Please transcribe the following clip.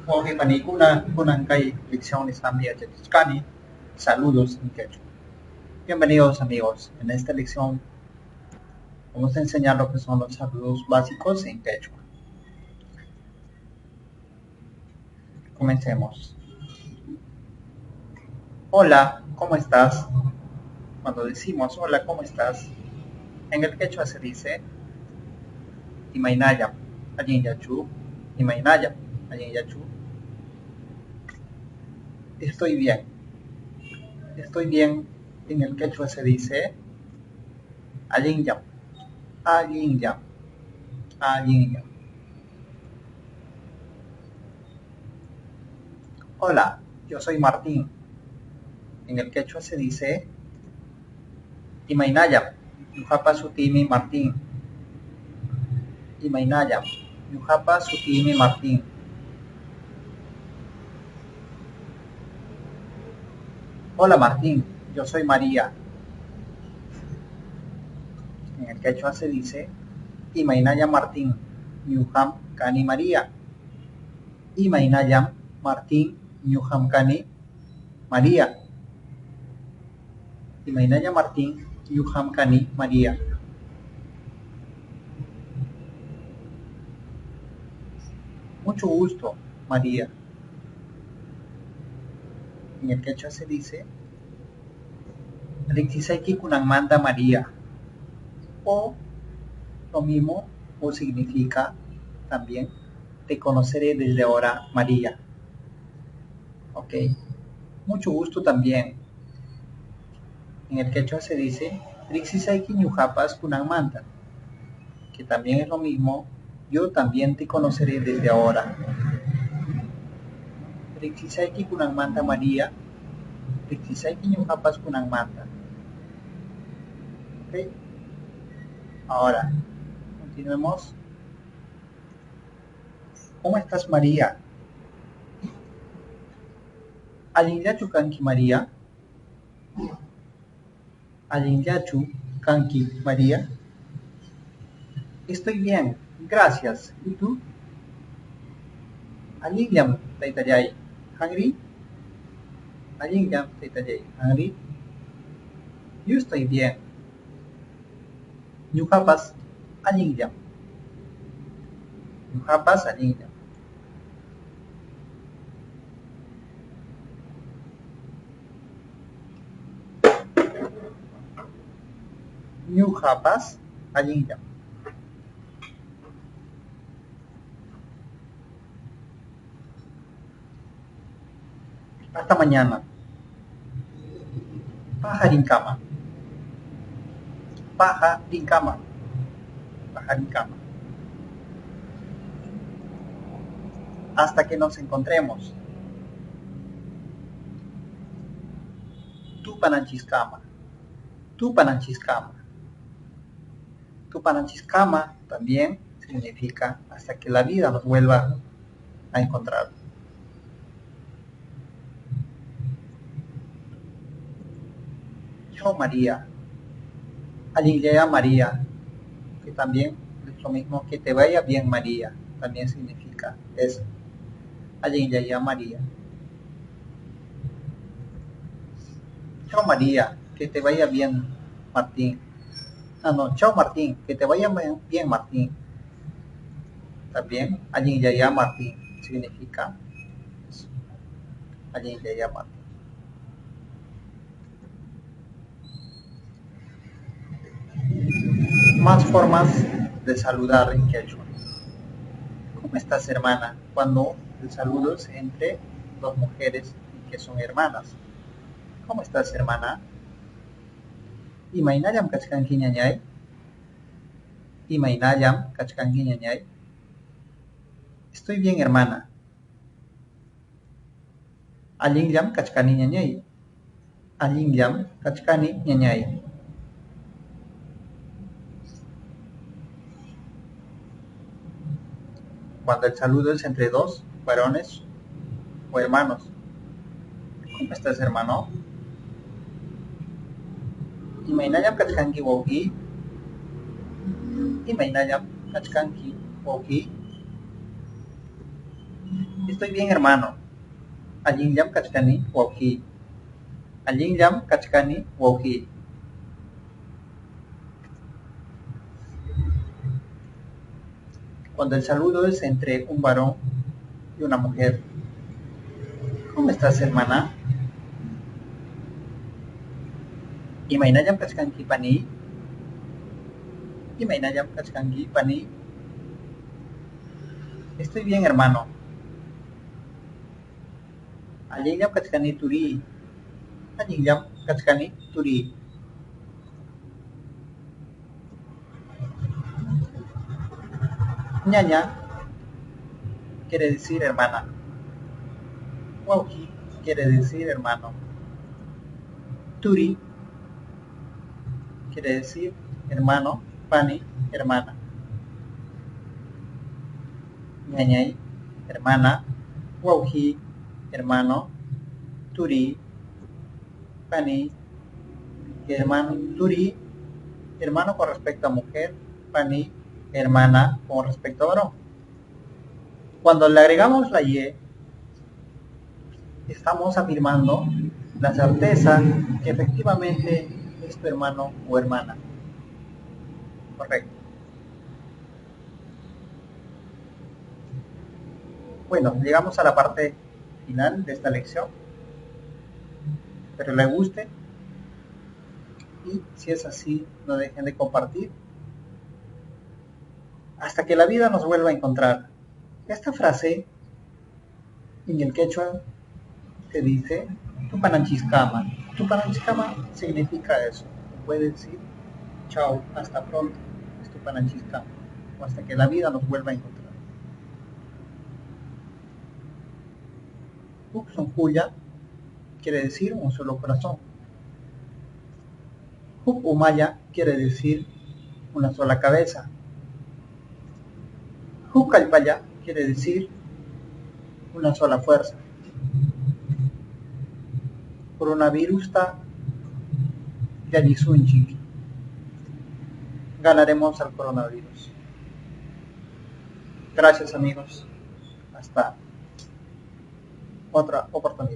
Ok, kunang kay lecciones también de saludos en quechua. Bienvenidos amigos. En esta lección vamos a enseñar lo que son los saludos básicos en quechua. Comencemos. Hola, ¿cómo estás? Cuando decimos hola, ¿cómo estás? En el quechua se dice Imaynayam, allin yachu, Imaynayam, allin yachu. Estoy bien. Estoy bien. En el quechua se dice Allinyam, Allinyam, Allinyam. Hola, yo soy Martín. En el quechua se dice Imaynayam, Yuhapa Sutimi Martín. Imaynayam, Yuhapa Sutimi Martín. Hola Martín, yo soy María. En el quechua se dice Imaynayam Martín, Yuham Kani María. Imaynayam Martín, Yuham Kani María. Imaynayam Martín, Yuham Kani María. Mucho gusto, María. En el quechua se dice Rixisaiki Kunamanda María. O lo mismo, o significa también te conoceré desde ahora, María. Ok. Mucho gusto también. En el quechua se dice Rixisaiki Ñujapas Kunamanda, que también es lo mismo, yo también te conoceré desde ahora. Rixisaiki Kunamanda María, Rixisaiki Ñujapas Kunamanda. Ok. Ahora, continuemos. ¿Cómo estás, María? Allinyachu kanki, María. Allinyachu kanki, María. Estoy bien, gracias. ¿Y tú? Allinllam taytallay. ¿Hungry? Allinllam taytallay. ¿Hungry? Yo estoy bien. Ñuqapas allinllam. Ñuqapas allinllam. Ñuqapas allinllam. Hasta mañana. Paja rincama. Paja rincama. Paja rincama. Hasta que nos encontremos. Tupananchiscama. Tupananchiscama. Tupananchiscama también significa hasta que la vida nos vuelva a encontrar. Chao María. Allinllaya María, que también es lo mismo que te vaya bien María, también significa eso. Allinllaya María. Chao María, que te vaya bien Martín. Ah, no, chao Martín, que te vaya bien Martín. También Allinllaya Martín significa eso. Allinllaya Martín. Más formas de saludar en quechua. ¿Cómo estás, hermana? Cuando el saludo es entre dos mujeres que son hermanas. ¿Cómo estás, hermana? Imaynallam kachkanki ñañay. Imaynallam kachkanki ñañay. Estoy bien, hermana. Allinllam kachkani ñañay. Allinllam kachkani ñañay. Cuando el saludo es entre dos varones o hermanos. ¿Cómo estás, hermano? Imaynallam kachkanki wawqi. Imaynallam kachkanki wawqi. Estoy bien, hermano. Allin jam kachkani wauki. Allin jam kachkani wauki. Cuando el saludo es entre un varón y una mujer. ¿Cómo estás, hermana? Imainayam kachkanki pani. Imainayam kachkanki pani. Estoy bien, hermano. Allin jam kachkani turi. Allin jam kachkani turi. Ñaña quiere decir hermana. Wauki quiere decir hermano. Turi quiere decir hermano. Pani, hermana. Ñañay, hermana. Wauki, hermano. Turi, pani, hermano. Turi, hermano con respecto a mujer. Pani, hermana con respecto a varón. Cuando le agregamos la y, estamos afirmando la certeza que efectivamente es tu hermano o hermana. Correcto. Bueno, llegamos a la parte final de esta lección. Espero les guste. Y si es así, no dejen de compartir. Hasta que la vida nos vuelva a encontrar. Esta frase en el quechua se dice Tupananchiskama. Tupananchiskama significa eso. Puede decir chao, hasta pronto. Es Tupananchiskama. O hasta que la vida nos vuelva a encontrar. Upsunkuya quiere decir un solo corazón. Hup Umaya quiere decir una sola cabeza. Hukalpaya quiere decir una sola fuerza. Coronavirus ta Yalisunchik. Ganaremos al coronavirus. Gracias, amigos. Hasta otra oportunidad.